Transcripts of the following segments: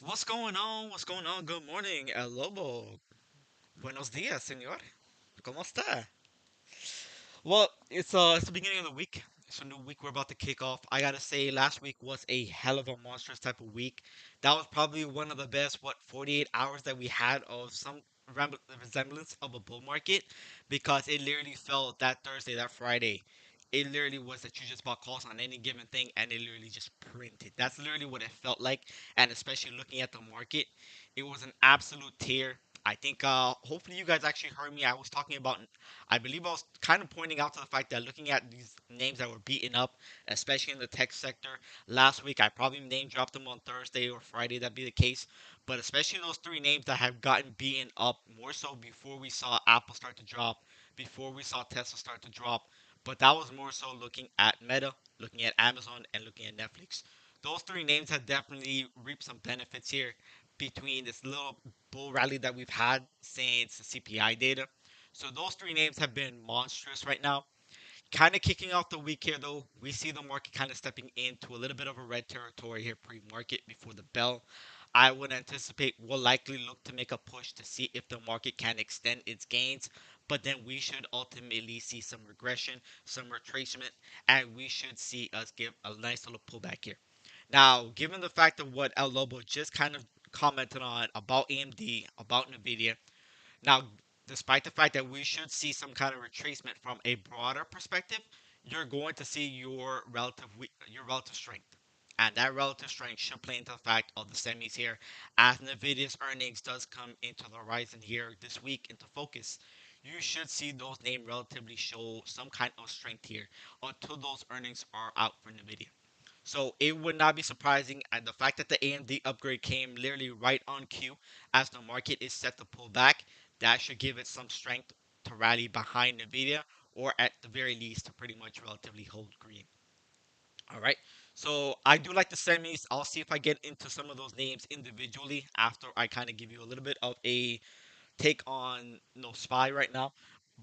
What's going on? What's going on? Good morning, El Lobo. Buenos dias, señor. ¿Cómo está? Well, it's the beginning of the week. It's a new week we're about to kick off. I gotta say, last week was a hell of a monstrous type of week. That was probably one of the best 48 hours that we had of some resemblance of a bull market, because it literally felt that Thursday, that Friday. It literally was that you just bought calls on any given thing and it literally just printed. That's literally what it felt like. And especially looking at the market, it was an absolute tear. I think hopefully you guys actually heard me. I believe I was kind of pointing out to the fact that looking at these names that were beaten up, especially in the tech sector, last week I probably name dropped them on Thursday or Friday, that'd be the case. But especially those three names that have gotten beaten up more so before we saw Apple start to drop, before we saw Tesla start to drop. But that was more so looking at Meta, looking at Amazon, and looking at Netflix. Those three names have definitely reaped some benefits here between this little bull rally that we've had since the CPI data. So those three names have been monstrous right now. Kind of kicking off the week here, though, we see the market kind of stepping into a little bit of a red territory here pre-market before the bell. I would anticipate we'll likely look to make a push to see if the market can extend its gains, but then we should ultimately see some regression, some retracement, and we should see us give a nice little pullback here. Now, given the fact of what El Lobo just kind of commented on about AMD, about Nvidia, now, despite the fact that we should see some kind of retracement from a broader perspective, you're going to see your relative strength. And that relative strength should play into the fact of the semis here, as Nvidia's earnings does come into the horizon here this week into focus. You should see those names relatively show some kind of strength here until those earnings are out for Nvidia. So it would not be surprising, and the fact that the AMD upgrade came literally right on cue as the market is set to pull back, that should give it some strength to rally behind Nvidia, or at the very least to pretty much relatively hold green. All right. So I do like the semis. I'll see if I get into some of those names individually after I kind of give you a little bit of a take on Spy right now.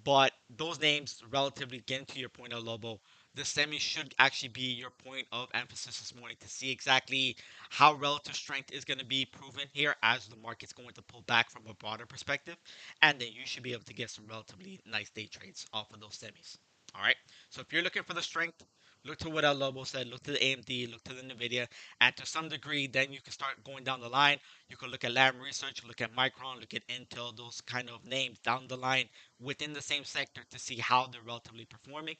But those names, relatively, getting to your point, of Lobo, the semi should actually be your point of emphasis this morning to see exactly how relative strength is going to be proven here as the market's going to pull back from a broader perspective. And then you should be able to get some relatively nice day trades off of those semis. All right. So if you're looking for the strength, look to what El Lobo said, look to the AMD, look to the NVIDIA, and to some degree, then you can start going down the line. You can look at Lam Research, look at Micron, look at Intel, those kind of names down the line within the same sector to see how they're relatively performing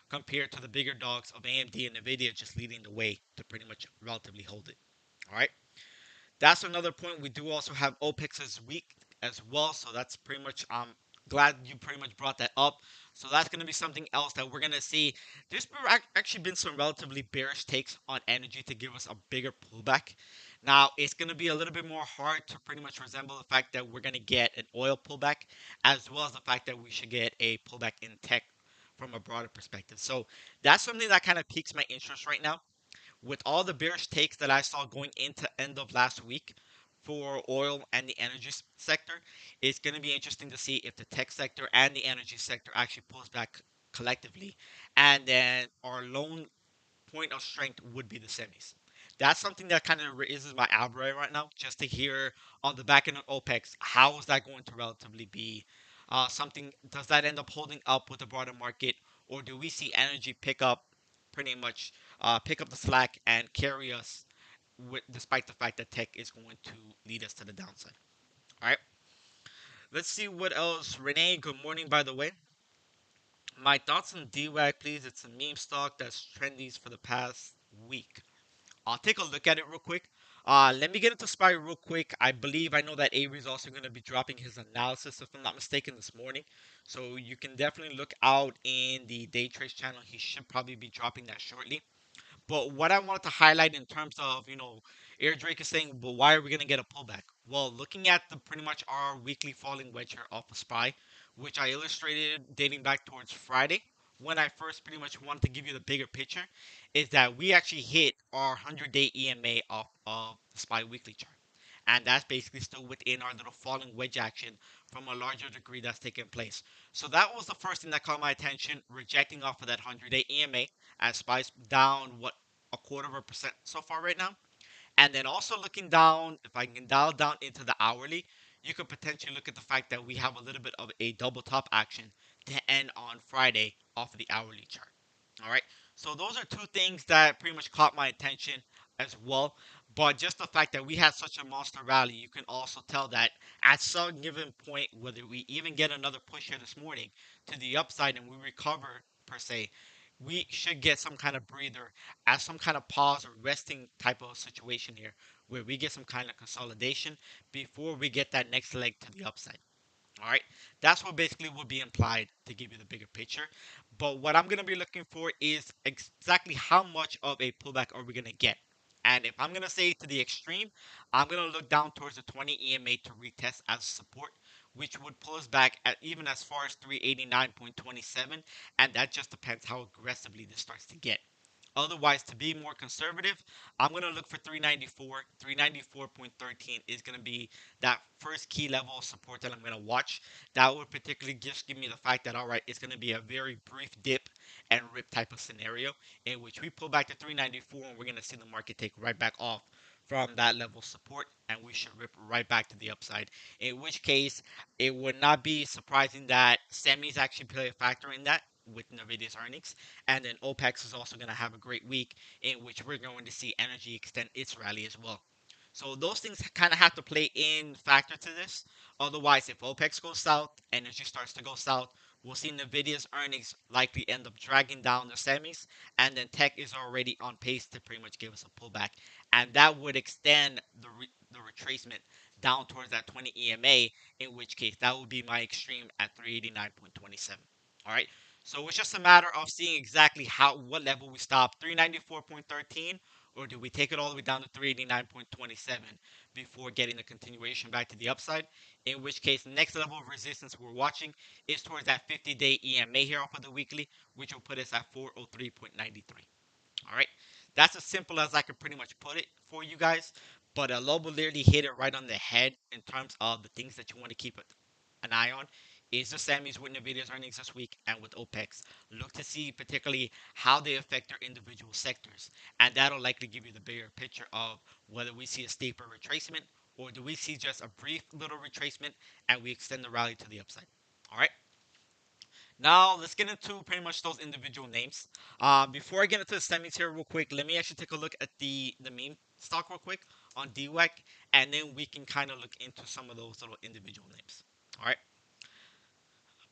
compared to the bigger dogs of AMD and Nvidia just leading the way to pretty much relatively hold it. All right. That's another point. We do also have OPEX this week as well, so that's pretty much glad you pretty much brought that up. So that's going to be something else that we're going to see. There's actually been some relatively bearish takes on energy to give us a bigger pullback. Now, it's going to be a little bit more hard to pretty much resemble the fact that we're going to get an oil pullback, as well as the fact that we should get a pullback in tech from a broader perspective. So that's something that kind of piques my interest right now with all the bearish takes that I saw going into end of last week for oil and the energy sector, it's going to be interesting to see if the tech sector and the energy sector actually pulls back collectively. And then our lone point of strength would be the semis. That's something that kind of raises my eyebrow right now, just to hear on the back end of OPEX, how is that going to relatively be something? Does that end up holding up with the broader market, or do we see energy pick up pretty much pick up the slack and carry us, despite the fact that tech is going to lead us to the downside? All right, let's see what else. Renee, good morning, by the way. My thoughts on DWAG, please. It's a meme stock that's trendy for the past week. I'll take a look at it real quick. Let me get into SPY real quick. I know that Avery is also going to be dropping his analysis, if I'm not mistaken, this morning. So you can definitely look out in the Day Trades channel. He should probably be dropping that shortly. But what I wanted to highlight in terms of, Air Drake is saying, well, why are we going to get a pullback? Well, looking at the pretty much our weekly falling wedge here off of SPY, which I illustrated dating back towards Friday, when I first pretty much wanted to give you the bigger picture, is that we actually hit our 100-day EMA off of the SPY weekly chart. And that's basically still within our little falling wedge action from a larger degree that's taking place. So that was the first thing that caught my attention, rejecting off of that 100-day EMA as SPY's down, what, a quarter of a percent so far right now. And then also looking down, if I can dial down into the hourly, you could potentially look at the fact that we have a little bit of a double top action to end on Friday off of the hourly chart. All right. So those are two things that pretty much caught my attention as well. But just the fact that we had such a monster rally, you can also tell that at some given point, whether we even get another push here this morning to the upside and we recover per se, we should get some kind of breather as some kind of pause or resting type of situation here where we get some kind of consolidation before we get that next leg to the upside. All right, that's what basically would be implied to give you the bigger picture. But what I'm going to be looking for is exactly how much of a pullback are we going to get. And if I'm going to say to the extreme, I'm going to look down towards the 20 EMA to retest as support, which would pull us back at even as far as 389.27. And that just depends how aggressively this starts to get. Otherwise, to be more conservative, I'm going to look for 394. 394.13 is going to be that first key level of support that I'm going to watch. That would particularly just give me the fact that, all right, it's going to be a very brief dip and rip type of scenario in which we pull back to 394 and we're going to see the market take right back off from that level of support and we should rip right back to the upside. In which case, it would not be surprising that semis actually play a factor in that with Nvidia's earnings. And then OPEX is also going to have a great week in which we're going to see energy extend its rally as well. So those things kind of have to play in factor to this. Otherwise, if OPEX goes south, energy starts to go south, we'll see Nvidia's earnings likely end up dragging down the semis, and then tech is already on pace to pretty much give us a pullback, and that would extend the retracement down towards that 20 EMA. In which case, that would be my extreme at 389.27. All right. So it's just a matter of seeing exactly what level we stop, 394.13, or do we take it all the way down to 389.27 before getting the continuation back to the upside? In which case, next level of resistance we're watching is towards that 50-day EMA here off of the weekly, which will put us at 403.93. All right, that's as simple as I can pretty much put it for you guys. But Lobo literally hit it right on the head in terms of the things that you want to keep an eye on. Is the Sammys with Nvidia's earnings this week and with OPEX. Look to see particularly how they affect their individual sectors. And that'll likely give you the bigger picture of whether we see a steeper retracement or do we see just a brief little retracement and we extend the rally to the upside. All right. Now let's get into pretty much those individual names. Before I get into the semis here real quick, let me actually take a look at the meme stock real quick on DWAC, and then we can kind of look into some of those little individual names. All right.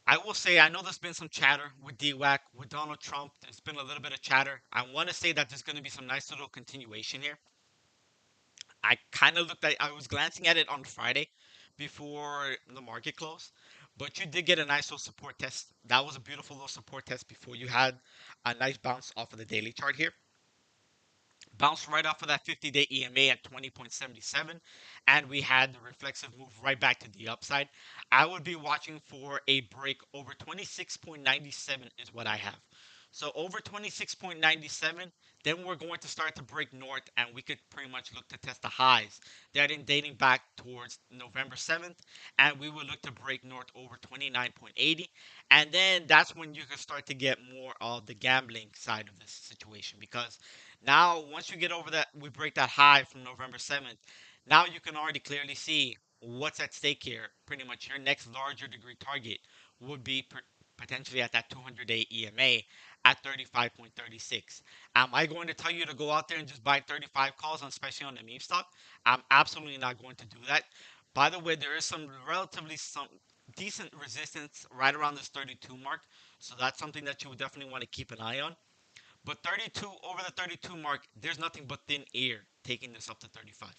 I will say I know there's been some chatter with DWAC with Donald Trump. There's been a little bit of chatter. I want to say that there's going to be some nice little continuation here. I kind of looked at I was glancing at it on Friday before the market closed, but you did get a nice little support test. That was a beautiful little support test before you had a nice bounce off of the daily chart here. Bounced right off of that 50-day EMA at 20.77, and we had the reflexive move right back to the upside. I would be watching for a break over 26.97 is what I have. So over 26.97, then we're going to start to break north, and we could pretty much look to test the highs. They're then dating back towards November 7th, and we will look to break north over 29.80. And then that's when you can start to get more of the gambling side of this situation because now, once you get over that, we break that high from November 7th. Now you can already clearly see what's at stake here. Pretty much your next larger degree target would be potentially at that 200-day EMA at 35.36. Am I going to tell you to go out there and just buy 35 calls, especially on the meme stock? I'm absolutely not going to do that. By the way, there is some decent resistance right around this 32 mark, so that's something that you would definitely want to keep an eye on. But 32 over the 32 mark, there's nothing but thin air taking this up to 35.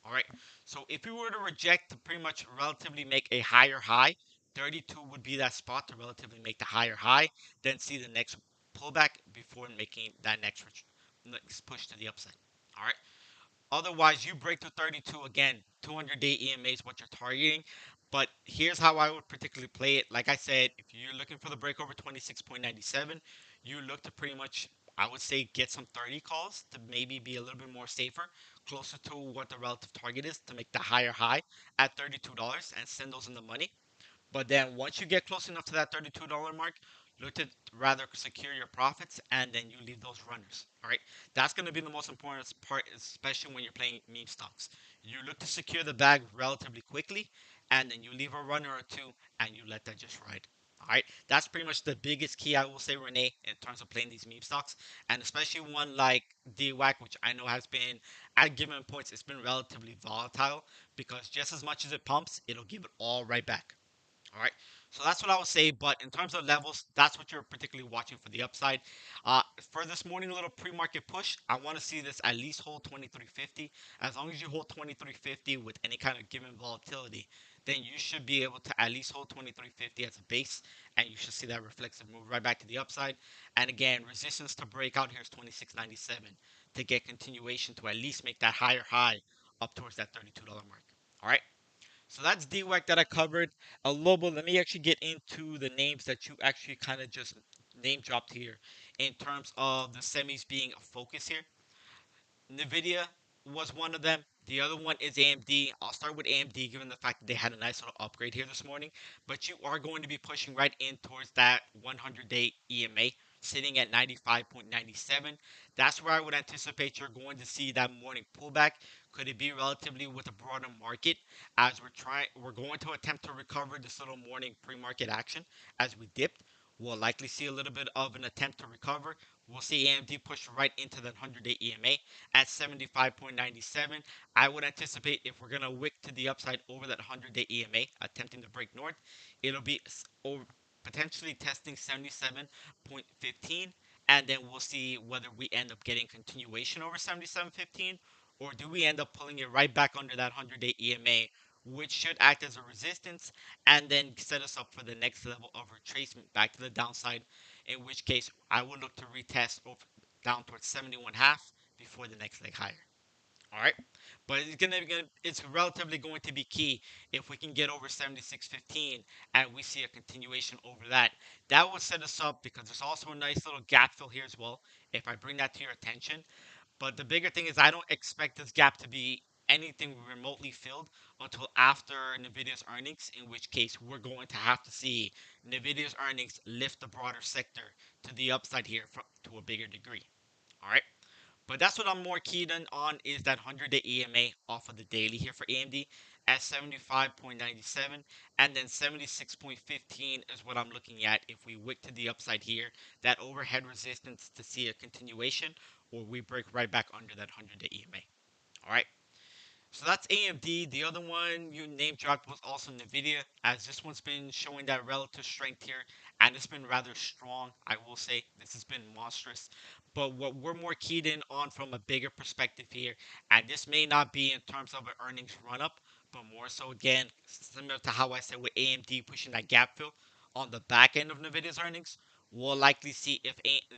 All right. So if we were to reject to pretty much relatively make a higher high, 32 would be that spot to relatively make the higher high, then see the next pullback before making that next push to the upside. All right. Otherwise, you break to 32 again, 200-day EMA is what you're targeting. But here's how I would particularly play it. Like I said, if you're looking for the break over 26.97, you look to pretty much, I would say, get some 30 calls to maybe be a little bit more safer, closer to what the relative target is to make the higher high at $32 and send those in the money. But then once you get close enough to that $32 mark, look to rather secure your profits, and then you leave those runners. All right, that's going to be the most important part, especially when you're playing meme stocks. You look to secure the bag relatively quickly, and then you leave a runner or two, and you let that just ride. All right, that's pretty much the biggest key I will say, Renee, in terms of playing these meme stocks, and especially one like DWAC, which I know has been at given points, it's been relatively volatile because just as much as it pumps, it'll give it all right back. All right. So that's what I would say. But in terms of levels, that's what you're particularly watching for the upside. For this morning little pre-market push, I want to see this at least hold 2350. As long as you hold 2350 with any kind of given volatility, then you should be able to at least hold 2350 as a base, and you should see that reflexive move right back to the upside. And again, resistance to break out here is 2697 to get continuation to at least make that higher high up towards that $32 mark. All right. So that's DWAC that I covered. Lobo, let me actually get into the names that you actually kind of just name dropped here in terms of the semis being a focus here. Nvidia was one of them. The other one is AMD. I'll start with AMD given the fact that they had a nice little upgrade here this morning. But you are going to be pushing right in towards that 100-day EMA sitting at 95.97. That's where I would anticipate you're going to see that morning pullback. Could it be relatively with a broader market as we're going to attempt to recover this little morning pre-market action as we dipped. We'll likely see a little bit of an attempt to recover. We'll see AMD push right into that 100-day EMA at 75.97. I would anticipate if we're going to wick to the upside over that 100-day EMA, attempting to break north, it'll be over, potentially testing 77.15, and then we'll see whether we end up getting continuation over 77.15, or do we end up pulling it right back under that 100-day EMA, which should act as a resistance and then set us up for the next level of retracement back to the downside, in which case I would look to retest over, down towards 71.5 before the next leg higher. All right, but it's relatively going to be key if we can get over 76.15 and we see a continuation over that. That will set us up because there's also a nice little gap fill here as well. If I bring that to your attention, but the bigger thing is I don't expect this gap to be anything remotely filled until after Nvidia's earnings, in which case we're going to have to see Nvidia's earnings lift the broader sector to the upside here to a bigger degree. All right. But that's what I'm more keyed on is that 100-day EMA off of the daily here for AMD at 75.97, and then 76.15 is what I'm looking at if we wick to the upside here, that overhead resistance to see a continuation, or we break right back under that 100-day EMA. All right. So that's AMD. The other one you name dropped was also Nvidia, as this one's been showing that relative strength here, and it's been rather strong. I will say this has been monstrous. But what we're more keyed in on from a bigger perspective here, and this may not be in terms of an earnings run up, but more so again, similar to how I said with AMD pushing that gap fill on the back end of Nvidia's earnings, we'll likely see if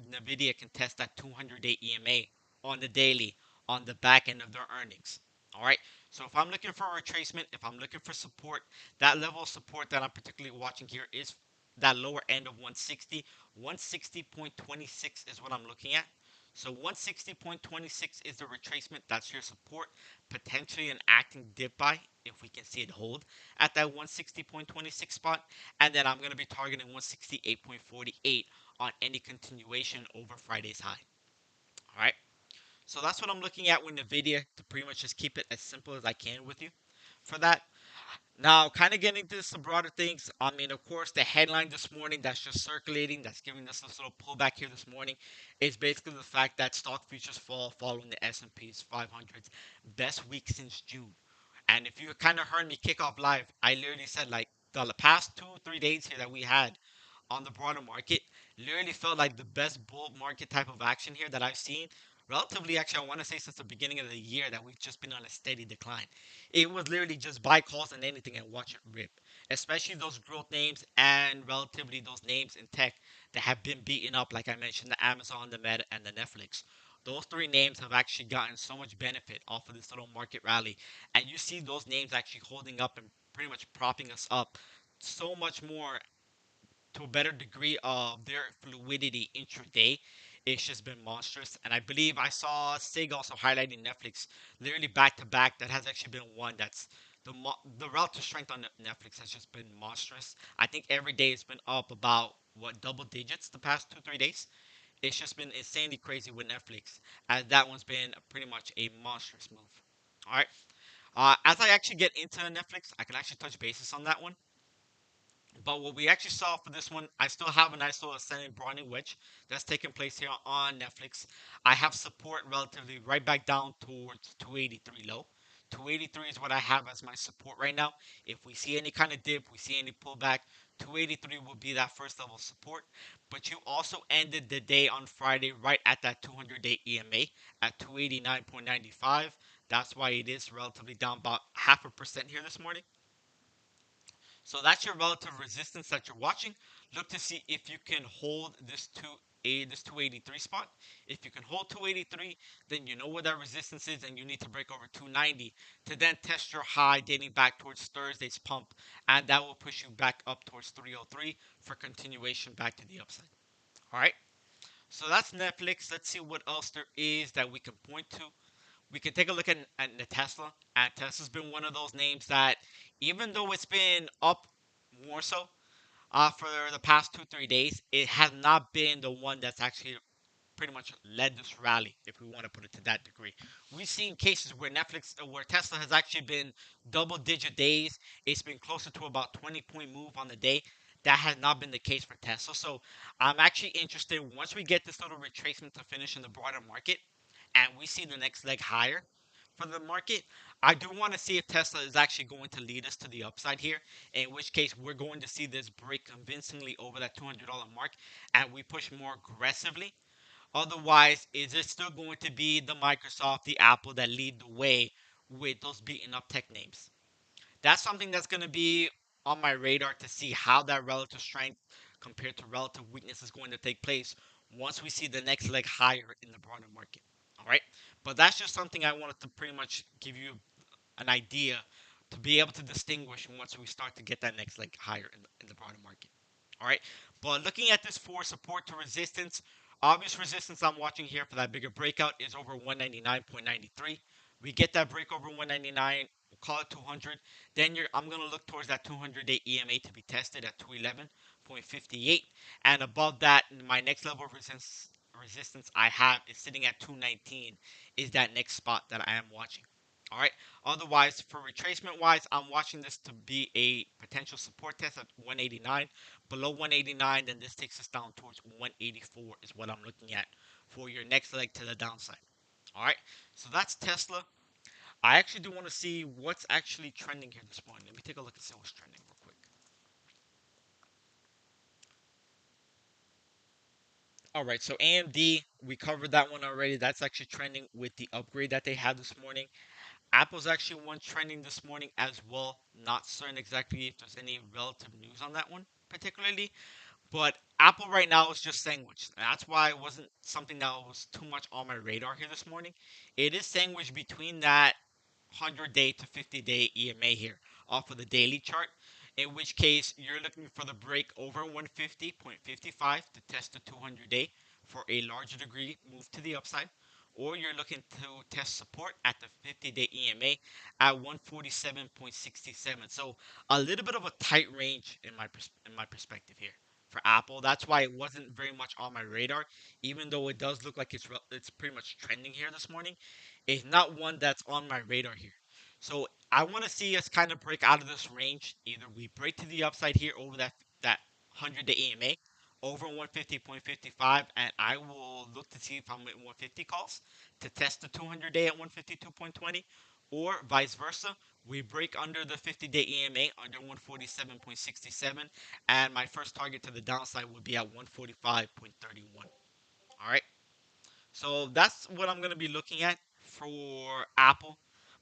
Nvidia can test that 200-day EMA on the daily on the back end of their earnings. All right. So if I'm looking for a retracement, if I'm looking for support, that level of support that I'm particularly watching here is that lower end of 160. 160.26 is what I'm looking at. So 160.26 is the retracement. That's your support. Potentially an acting dip buy if we can see it hold at that 160.26 spot. And then I'm going to be targeting 168.48 on any continuation over Friday's high. All right. So that's what I'm looking at with NVIDIA to pretty much just keep it as simple as I can with you for that. Now, kind of getting into some broader things. I mean, of course, the headline this morning that's just circulating, that's giving us this little pullback here this morning, is basically the fact that stock futures fall following the S&P's 500's best week since June. And if you kind of heard me kick off live, I literally said like the past 2 3 days here that we had on the broader market literally felt like the best bull market type of action here that I've seen. Relatively, actually, I want to say since the beginning of the year that we've just been on a steady decline. It was literally just buy calls and anything and watch it rip. Especially those growth names and relatively those names in tech that have been beaten up, like I mentioned, the Amazon, the Meta, and the Netflix. Those three names have actually gotten so much benefit off of this little market rally. And you see those names actually holding up and pretty much propping us up so much more to a better degree of their fluidity intraday. It's just been monstrous. And I believe I saw Sig also highlighting Netflix literally back to back. That has actually been one that's the relative strength on Netflix has just been monstrous. I think every day it's been up about what, double digits the past 2 3 days. It's just been insanely crazy with Netflix, as that one's been pretty much a monstrous move. All right. As I actually get into Netflix, I can actually touch bases on that one. But what we actually saw for this one, I still have a nice little ascending broadening wedge that's taking place here on Netflix. I have support relatively right back down towards 283 low. 283 is what I have as my support right now. If we see any kind of dip, we see any pullback, 283 will be that first level support. But you also ended the day on Friday right at that 200-day EMA at 289.95. That's why it is relatively down about 0.5% here this morning. So that's your relative resistance that you're watching. Look to see if you can hold this 283 spot. If you can hold 283, then you know where that resistance is, and you need to break over 290 to then test your high dating back towards Thursday's pump, and that will push you back up towards 303 for continuation back to the upside. All right. So that's Netflix. Let's see what else there is that we can point to. We can take a look at the Tesla. And Tesla's been one of those names that, even though it's been up more so for the past 2 3 days, it has not been the one that's actually pretty much led this rally, if we want to put it to that degree. We've seen cases where Tesla has actually been double-digit days. It's been closer to about 20-point move on the day. That has not been the case for Tesla. So I'm actually interested once we get this little retracement to finish in the broader market, and we see the next leg higher for the market. I do want to see if Tesla is actually going to lead us to the upside here, in which case we're going to see this break convincingly over that $200 mark, and we push more aggressively. Otherwise, is it still going to be the Microsoft, the Apple that lead the way with those beaten up tech names? That's something that's going to be on my radar to see how that relative strength compared to relative weakness is going to take place once we see the next leg higher in the broader market. All right. But that's just something I wanted to pretty much give you an idea to be able to distinguish once we start to get that next leg higher in the broader market. All right. But looking at this for support to resistance, obvious resistance I'm watching here for that bigger breakout is over 199.93. We get that break over 199, we'll call it 200. Then I'm going to look towards that 200-day EMA to be tested at 211.58. And above that, my next level of resistance I have is sitting at 219, is that next spot that I am watching. All right. Otherwise, for retracement wise, I'm watching this to be a potential support test at 189. Below 189, then this takes us down towards 184 is what I'm looking at for your next leg to the downside. All right. So that's Tesla. I actually do want to see what's actually trending here this morning. Let me take a look and see what's trending real quick. All right. So AMD, we covered that one already. That's actually trending with the upgrade that they had this morning. Apple's actually one trending this morning as well. Not certain exactly if there's any relative news on that one particularly, but Apple right now is just sandwiched. That's why it wasn't something that was too much on my radar here this morning. It is sandwiched between that 100-day to 50-day EMA here off of the daily chart, in which case you're looking for the break over 150.55 to test the 200-day for a larger degree move to the upside, or you're looking to test support at the 50-day EMA at 147.67. So a little bit of a tight range in my perspective here for Apple. That's why it wasn't very much on my radar, even though it does look like it's pretty much trending here this morning. It's not one that's on my radar here. So I want to see us kind of break out of this range. Either we break to the upside here over that 100-day EMA over 150.55, and I will look to see if I'm at 150 calls to test the 200-day at 152.20, or vice versa. We break under the 50-day EMA under 147.67, and my first target to the downside would be at 145.31. All right. So that's what I'm going to be looking at for Apple.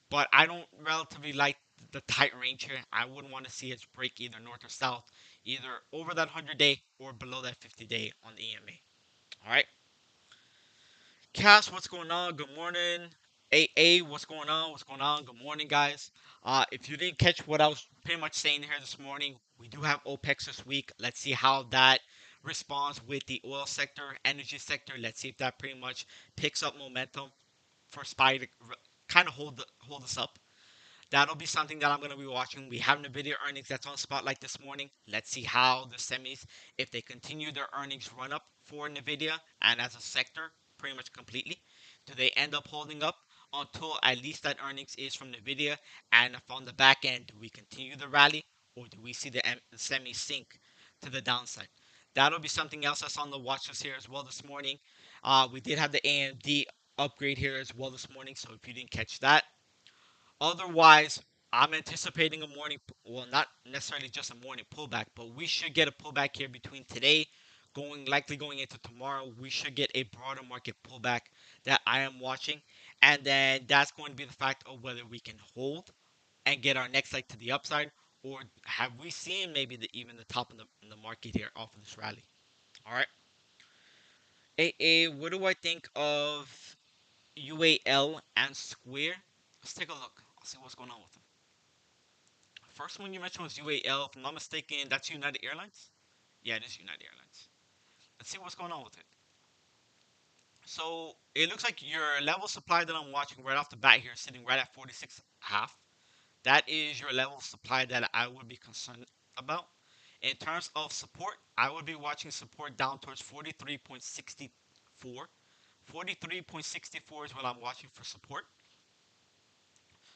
But I don't relatively like the tight range here. I wouldn't want to see it break either north or south, either over that 100-day or below that 50-day on the EMA. All right. Cass, what's going on? Good morning. AA, what's going on? What's going on? Good morning, guys. If you didn't catch what I was pretty much saying here this morning, we do have OPEX this week. Let's see how that responds with the oil sector, energy sector. Let's see if that pretty much picks up momentum for SPY to kind of hold us up. That'll be something that I'm going to be watching. We have NVIDIA earnings that's on Spotlight this morning. Let's see how the semis, if they continue their earnings run up for NVIDIA and as a sector, pretty much completely. Do they end up holding up until at least that earnings is from NVIDIA? And if on the back end, do we continue the rally or do we see the semis sink to the downside? That'll be something else that's on the watch list here as well this morning. We did have the AMD upgrade here as well this morning, so if you didn't catch that, otherwise, I'm anticipating a morning, well, not necessarily just a morning pullback, but we should get a pullback here between today, likely going into tomorrow. We should get a broader market pullback that I am watching, and then that's going to be the fact of whether we can hold and get our next leg to the upside, or have we seen maybe even the top of the market here off of this rally. All right, what do I think of UAL and Square? Let's take a look. Let's see what's going on with them. First one you mentioned was UAL. If I'm not mistaken, that's United Airlines. Yeah, it is United Airlines. Let's see what's going on with it. So it looks like your level supply that I'm watching right off the bat here, sitting right at 46.5. That is your level of supply that I would be concerned about. In terms of support, I would be watching support down towards 43.64. 43.64 is what I'm watching for support.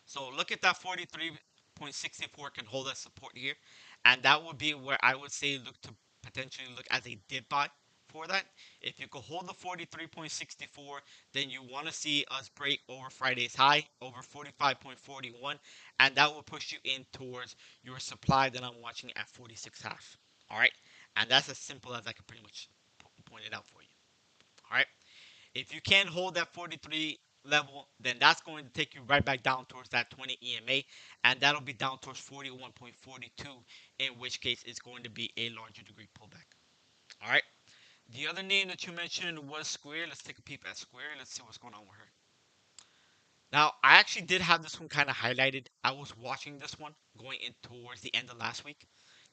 So look at that 43.64 can hold that support here. And that would be where I would say look to potentially look as a dip buy for that. If you could hold the 43.64, then you want to see us break over Friday's high, over 45.41. And that will push you in towards your supply that I'm watching at 46.5. All right. And that's as simple as I can pretty much point it out for you. All right. If you can't hold that 43 level, then that's going to take you right back down towards that 20 EMA, and that'll be down towards 41.42, in which case it's going to be a larger degree pullback. All right. The other name that you mentioned was Square. Let's take a peep at Square. Let's see what's going on with her. Now, I actually did have this one kind of highlighted. I was watching this one going in towards the end of last week.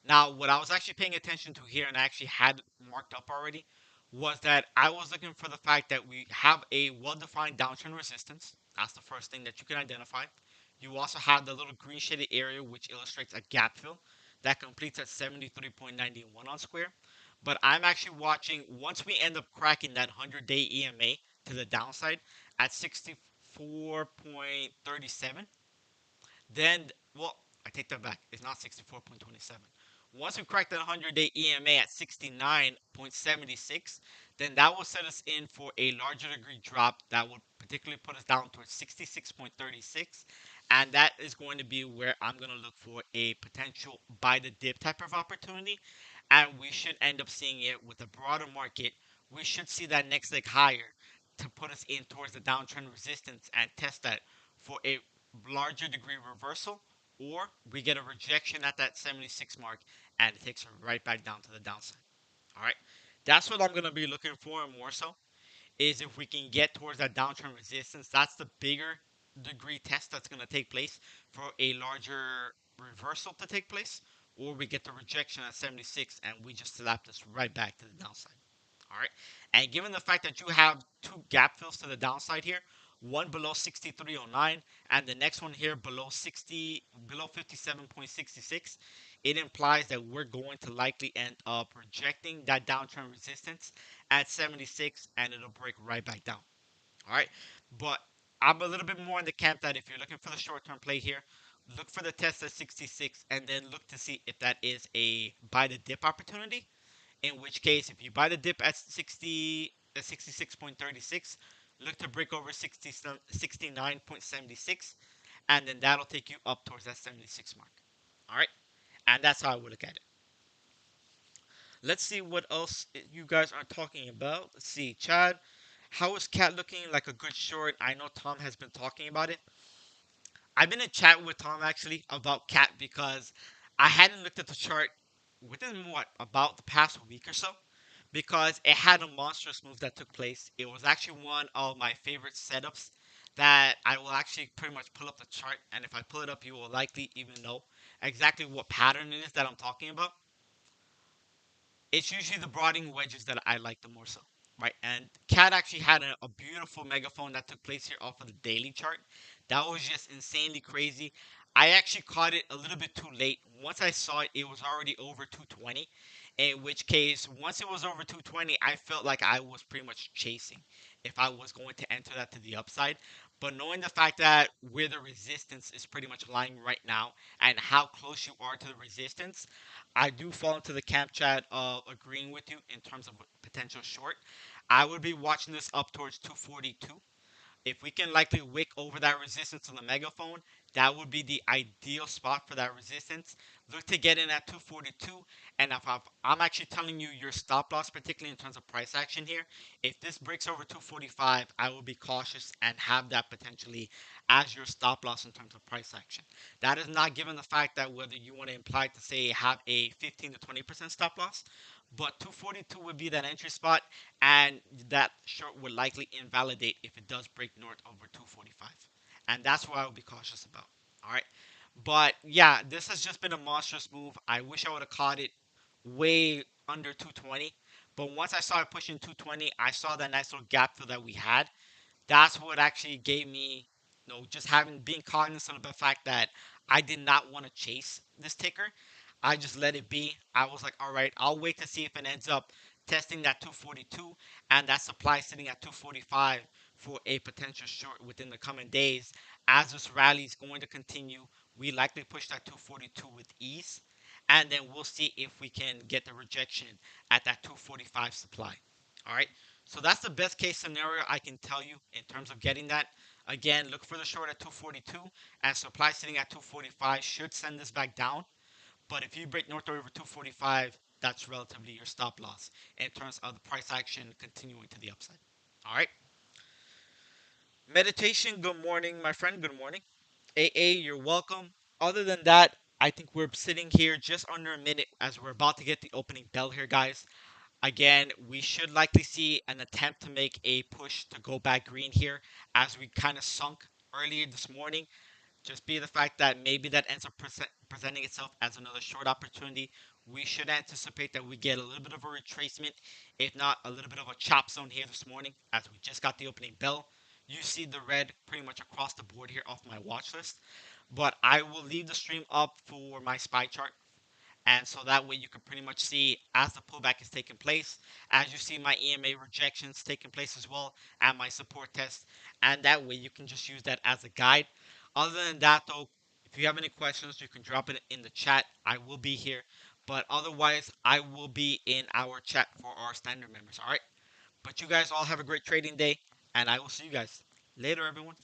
Now, what I was actually paying attention to here, and I actually had marked up already, was that I was looking for the fact that we have a well-defined downtrend resistance. That's the first thing that you can identify. You also have the little green shaded area, which illustrates a gap fill that completes at 73.91 on Square. But I'm actually watching once we end up cracking that 100-day EMA to the downside at 64.37, then, well, I take that back. It's not 64.27. Once we crack that 100-day EMA at 69.76, then that will set us in for a larger degree drop that would particularly put us down towards 66.36. And that is going to be where I'm going to look for a potential buy the dip type of opportunity. And we should end up seeing it with a broader market. We should see that next leg higher to put us in towards the downtrend resistance and test that for a larger degree reversal, or we get a rejection at that 76 mark and it takes us right back down to the downside. All right, that's what I'm going to be looking for more so is if we can get towards that downtrend resistance. That's the bigger degree test that's going to take place for a larger reversal to take place, or we get the rejection at 76 and we just slap this right back to the downside. All right. And given the fact that you have two gap fills to the downside here, one below 63.09 and the next one here below 57.66, it implies that we're going to likely end up rejecting that downtrend resistance at 76 and it'll break right back down. All right. But I'm a little bit more in the camp that if you're looking for the short term play here, look for the test at 66 and then look to see if that is a buy the dip opportunity, in which case, if you buy the dip at 66.36, look to break over 69.76, and then that'll take you up towards that 76 mark. All right, and that's how I would look at it. Let's see what else you guys are talking about. Let's see, Chad. How is Cat looking like a good short? I know Tom has been talking about it. I've been in chat with Tom actually about Cat because I hadn't looked at the chart within about the past week or so, because it had a monstrous move that took place. It was actually one of my favorite setups that I will actually pretty much pull up the chart, and if I pull it up, you will likely even know exactly what pattern it is that I'm talking about. It's usually the broadening wedges that I like the more so, right? And Cat actually had a beautiful megaphone that took place here off of the daily chart. That was just insanely crazy. I actually caught it a little bit too late. Once I saw it, it was already over 220. In which case, once it was over 220, I felt like I was pretty much chasing if I was going to enter that to the upside. But knowing the fact that where the resistance is pretty much lying right now and how close you are to the resistance, I do fall into the camp chat of agreeing with you in terms of potential short. I would be watching this up towards 242. If we can likely wick over that resistance on the megaphone, that would be the ideal spot for that resistance. Look to get in at 242. And if I'm actually telling you your stop loss, particularly in terms of price action here, if this breaks over 245, I will be cautious and have that potentially as your stop loss in terms of price action. That is not given the fact that whether you want to imply to say have a 15 to 20% stop loss, but 242 would be that entry spot, and that short would likely invalidate if it does break north over 245. And that's what I would be cautious about. All right. But yeah, this has just been a monstrous move. I wish I would have caught it way under 220. But once I saw it pushing 220, I saw that nice little gap fill that we had. That's what actually gave me, just having being cognizant of the fact that I did not want to chase this ticker. I just let it be. I was like, all right, I'll wait to see if it ends up testing that 242 and that supply sitting at 245 for a potential short within the coming days. As this rally is going to continue, we likely push that 242 with ease, and then we'll see if we can get the rejection at that 245 supply. All right. So that's the best case scenario I can tell you in terms of getting that. Again, look for the short at 242, and supply sitting at 245 should send this back down. But if you break north over 245, that's relatively your stop loss in terms of the price action continuing to the upside. All right. Meditation, good morning, my friend. Good morning. AA, you're welcome. Other than that, I think we're sitting here just under a minute as we're about to get the opening bell here, guys. Again, we should likely see an attempt to make a push to go back green here as we kind of sunk earlier this morning. Just be the fact that maybe that ends up presenting itself as another short opportunity. We should anticipate that we get a little bit of a retracement, if not a little bit of a chop zone here this morning, as we just got the opening bell. You see the red pretty much across the board here off my watch list. But I will leave the stream up for my SPY chart, and so that way you can pretty much see as the pullback is taking place, as you see my EMA rejections taking place as well, and my support test. And that way you can just use that as a guide. Other than that, though, if you have any questions, you can drop it in the chat. I will be here. But otherwise, I will be in our chat for our standard members. All right. But you guys all have a great trading day, and I will see you guys later, everyone.